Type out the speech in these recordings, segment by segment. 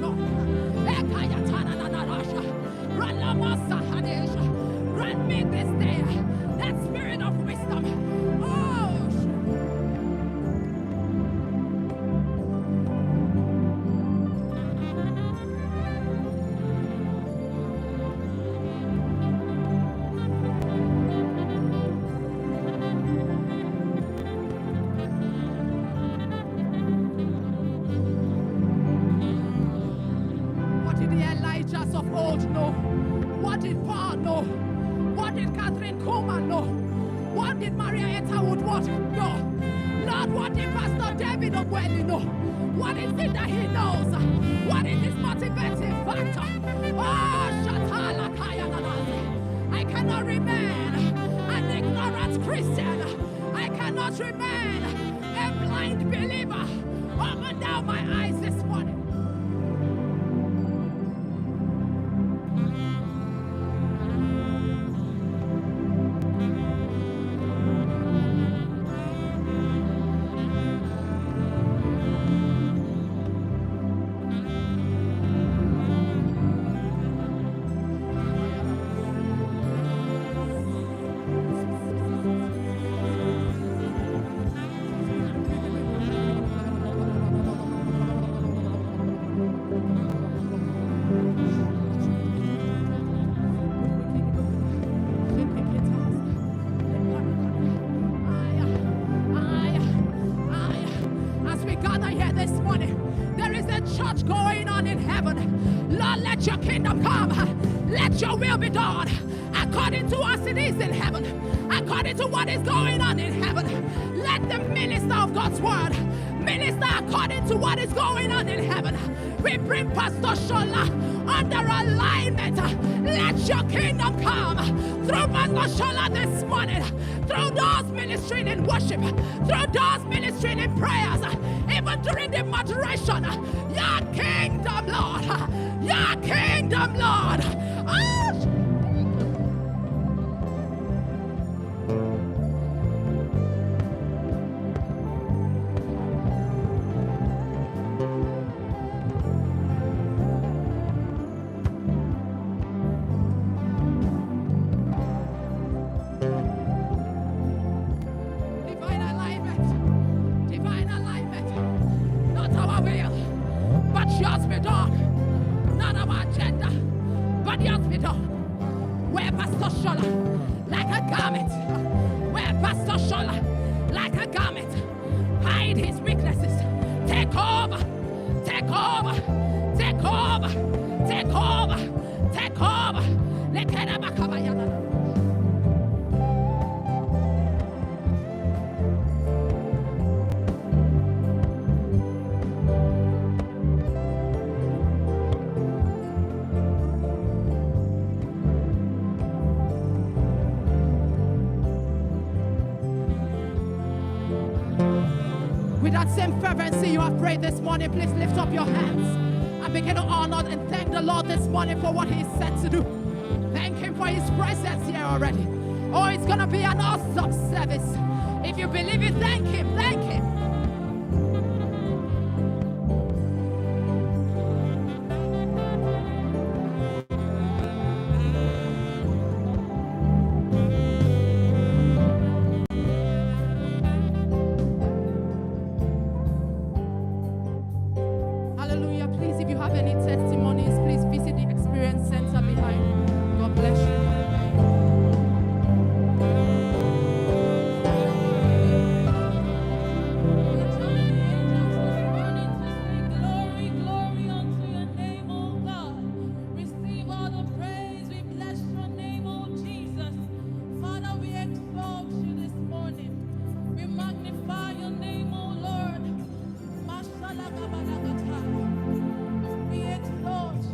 of God. Grant me this day that spirit of wisdom. Oh, what did the Elijahs of old know? What did Paul know? What did Catherine Kuhlman know? What did Maria Etterwood know? Lord, what did Pastor David Ogweli know? What is it that he knows? What is his motivating factor? Oh, Shatala Kaya Nanazi. I cannot remain an ignorant Christian. I cannot remain a blind believer. Open down my eyes this morning. According to us it is in heaven. According to what is going on in heaven. Let the minister of God's word minister according to what is going on in heaven. We bring Pastor Shola under alignment. Let your kingdom come through Pastor Shola this morning. Through those ministering in worship. Through those ministering in prayers. Even during the moderation. Your kingdom, Lord. Your kingdom, Lord. Oh, same fervency you have prayed this morning, please lift up your hands and begin to honor and thank the Lord this morning for what He is set to do. Thank Him for His presence here already. Oh, it's going to be an awesome service. If you believe it, thank Him, thank Him. We exalt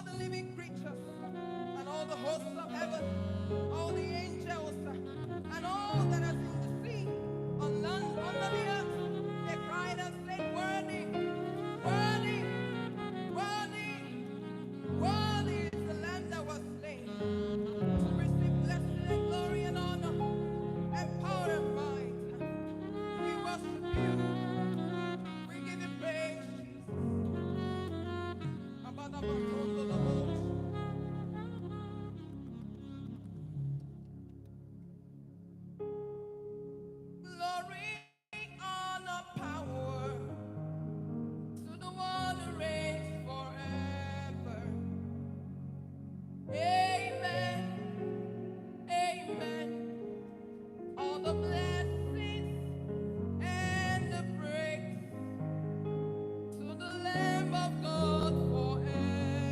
all the living creatures, and all the hosts of heaven, all the angels, and all that is in the sea, on land, under the earth, they cried and said, worthy, worthy, worthy, worthy is the Lamb that was slain to receive blessing and glory and honor and power and might. We worship you. We give you praise, Jesus. Glory, honor, power to the one who reigns forever. Amen. Amen. All the blessings and the praise to the Lamb of God forever.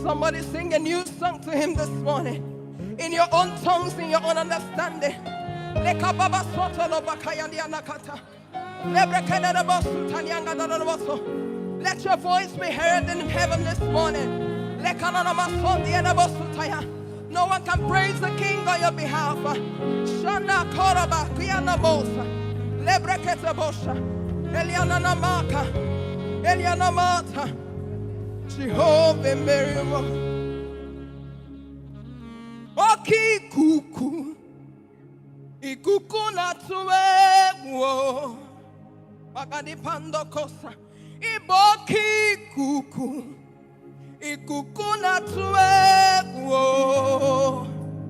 Somebody sing a new song to him this morning. In your own tongues, in your own understanding. Let your voice be heard in heaven this morning. No one can praise the King on your behalf. Shana Koraba, Piana Bosa, Lebreketa Bosha, Eliana Namaka, Eliana Mata, Jehovah Meriwo. Oki kuku, ikuku na tuwe, Bagadi Pando Kosa, Iboki kuku. Ikukuna tuwe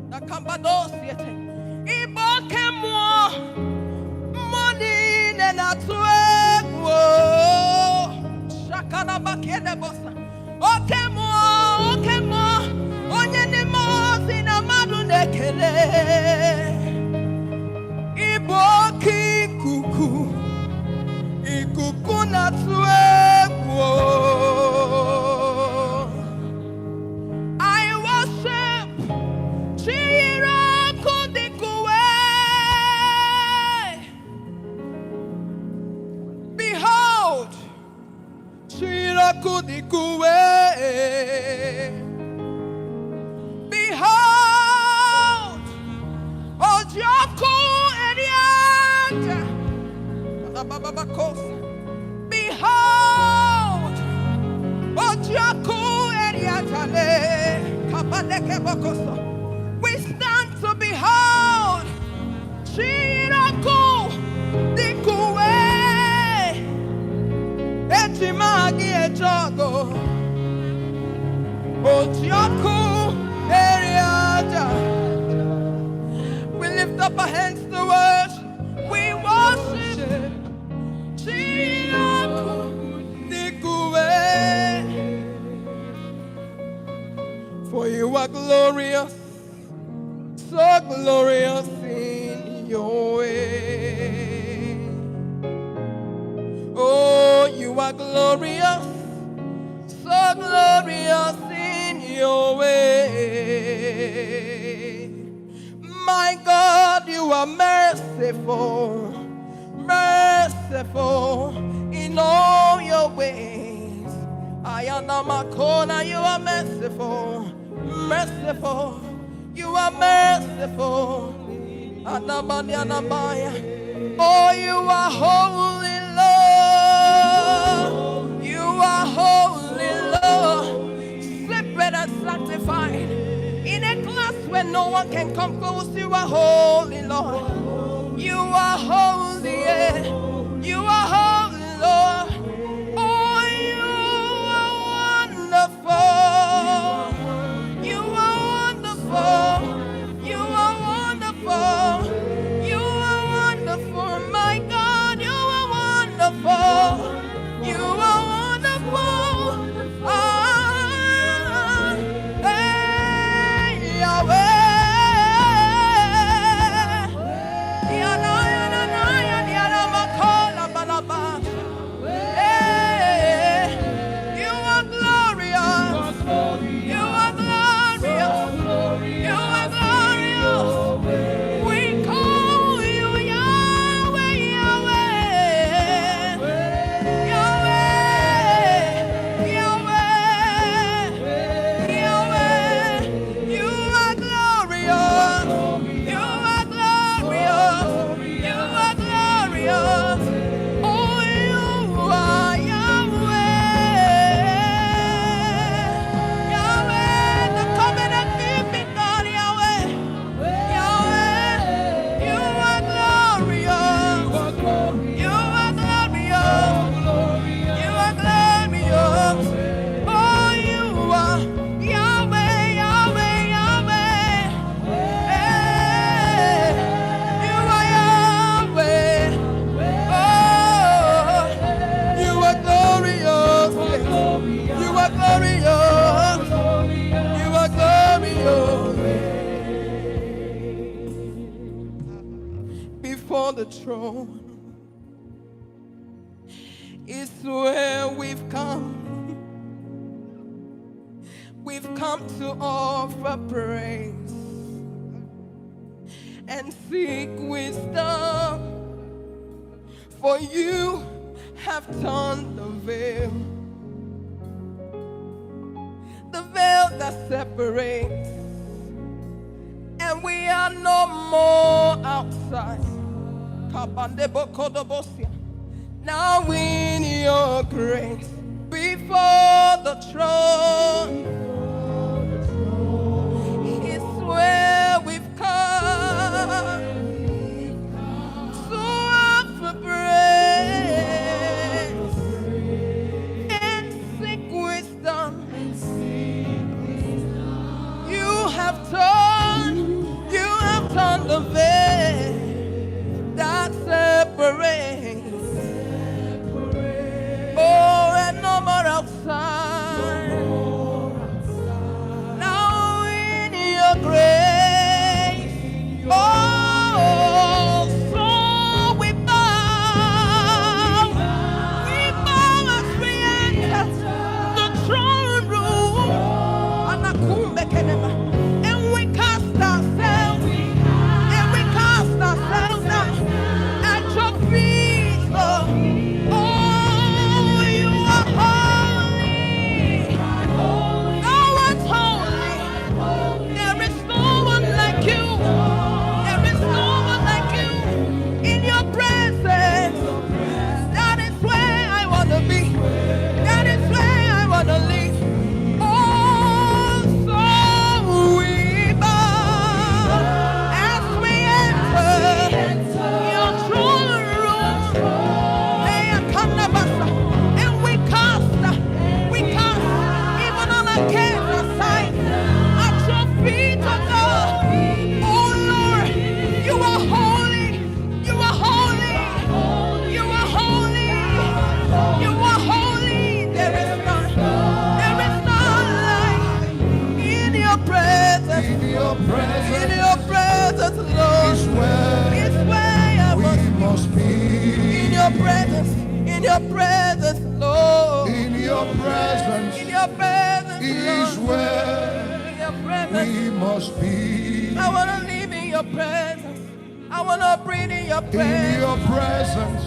nakambadosi ete iboke mo monine na tuwe shakana bakene bosa oke mo onye ni mo sina madu nekele iboki kuku ikukuna tuwe Behold, Ojoku Erianta. Behold, Ojoku Erianta. We stand to behold Chiraku Dikuwe Etimagi Ejogo Ojoku Erianta. We lift up our hands to worship. We worship Chiraku Dikuwe. For you are glorious, so glorious in your way. Oh, you are glorious, so glorious in your way. My God, you are merciful, merciful in all your ways. Ayanamakona, you are merciful, merciful. You are merciful. Anamanyanamaya. Oh, you are holy, Lord. You are holy, Lord. Separate and sanctified. In a class where no one can come close, you are holy, Lord. You are holy, yeah. You are holy, Lord. Oh, you are wonderful. You are wonderful. You are wonderful. You are wonderful. My God, you are wonderful. You are wonderful. Hey, Yahweh. throne is where we've come. We've come to offer praise and seek wisdom, for you have torn the veil that separates, and we are no more outside. Now in your grace, before the throne is where we've come to offer praise and seek wisdom. You have torn the veil that separates. Oh, and no more outside. Now in your grace, oh, so we bow as we enter the throne room, and we cast ourselves down at your feet, Lord. In your presence, Lord, is where we must be. In your presence, Lord. In your presence is where we must be. I want to live in your presence. I want to breathe in your presence. In your presence.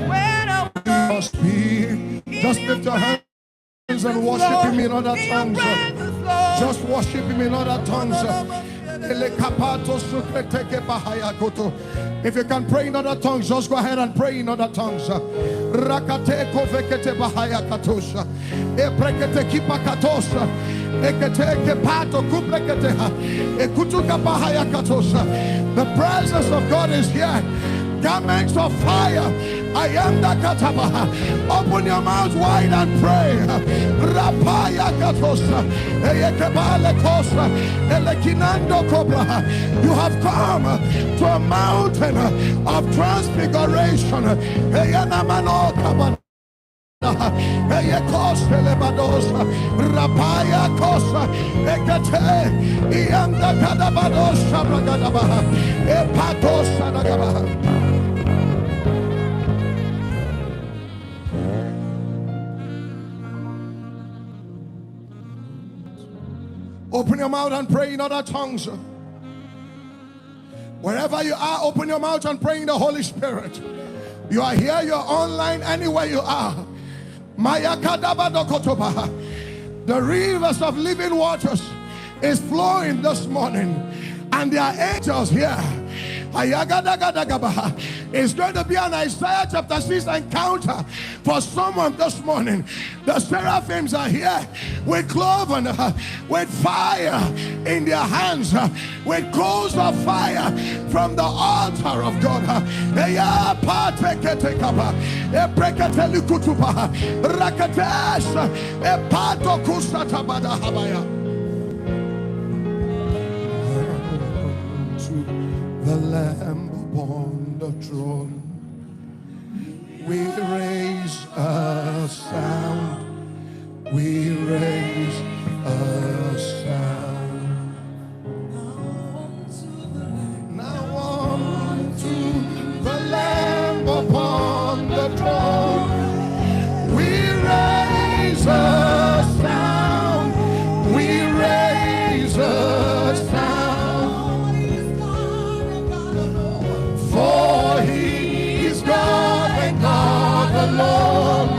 Where I must be. Just lift your hands and worship him in other tongues. Just worship him in other tongues. If you can pray in other tongues, just go ahead and pray in other tongues. Rakate kovekete bahaya katosha. Eprekete kipakatosha. Ekete kepato kuprekete ha. Ekutuka bahaya katosha. The presence of God is here. Garments of fire. I am the Katabaha. Open your mouth wide and pray. Rapaya Katosa. Eyekebale Kosa. Elekinando Kobra. You have come to a mountain of transfiguration. Eyanamano Kaban. Rapaya Kosa. Ekate. Ianda Kadabadosa Bragadabaha. Epatosa Nagabaha. Open your mouth and pray in other tongues. Wherever you are, open your mouth and pray in the Holy Spirit. You are here, you're online, anywhere you are. The rivers of living waters is flowing this morning, and there are angels here. It's going to be an Isaiah chapter 6 encounter for someone this morning. The seraphims are here with cloven, with fire in their hands, with coals of fire from the altar of God. The Lamb upon the throne, we raise a sound, we raise a sound. Now the throne. We raise a sound. We raise a sound. For he is God and God alone.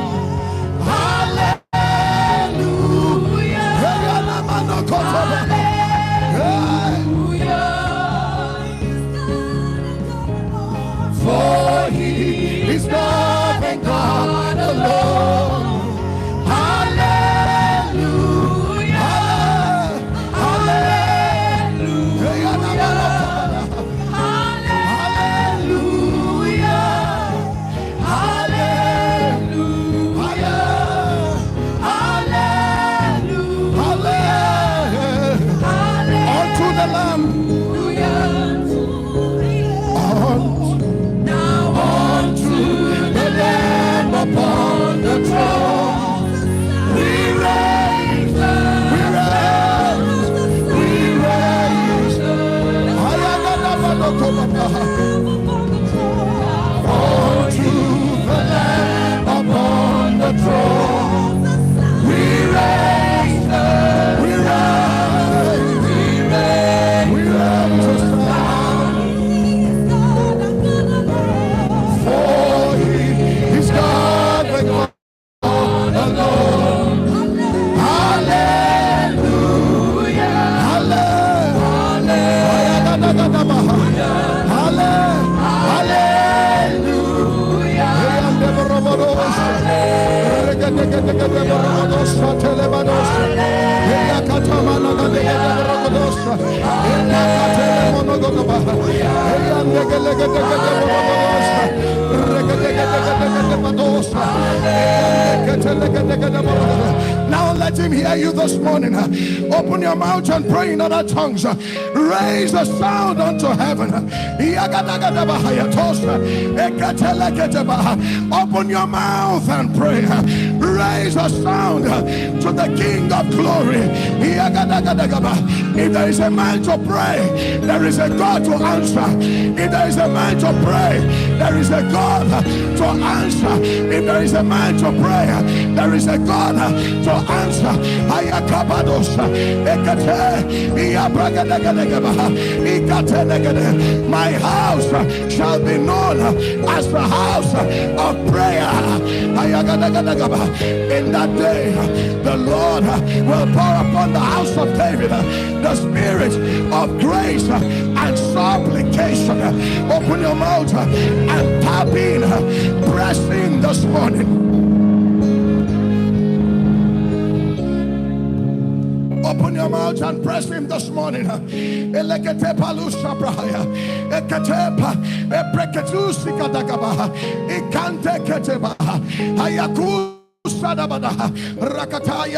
For he is God and God alone. Hallelujah. Hallelujah. Hallelujah. Hallelujah. Unto the Lamb. Upon the throne, we raise, we raise, we raise. Unto the Lamb upon the throne, we raise, we raise, we raise, we raise a sound. For he is God and God alone. Hallelujah. Now let him hear you this morning. Open your mouth and pray in other tongues. Raise a sound unto heaven. Open your mouth and pray. Raise a sound to the King of Glory. If there is a man to pray, there is a God to answer. If there is a man to pray, there is a God to answer. If there is a man to pray, there is a God to answer. My house shall be known as the house of prayer. In that day, the Lord will pour upon the house of David the spirit of grace and supplication. Open your mouth and tap in, press in this morning. Open your mouth and press him this morning. Elekete palusha braya. Eketepa. Ebreketusi kadagaba. Ikante keteba. Hayaku sadabada. Rakataya.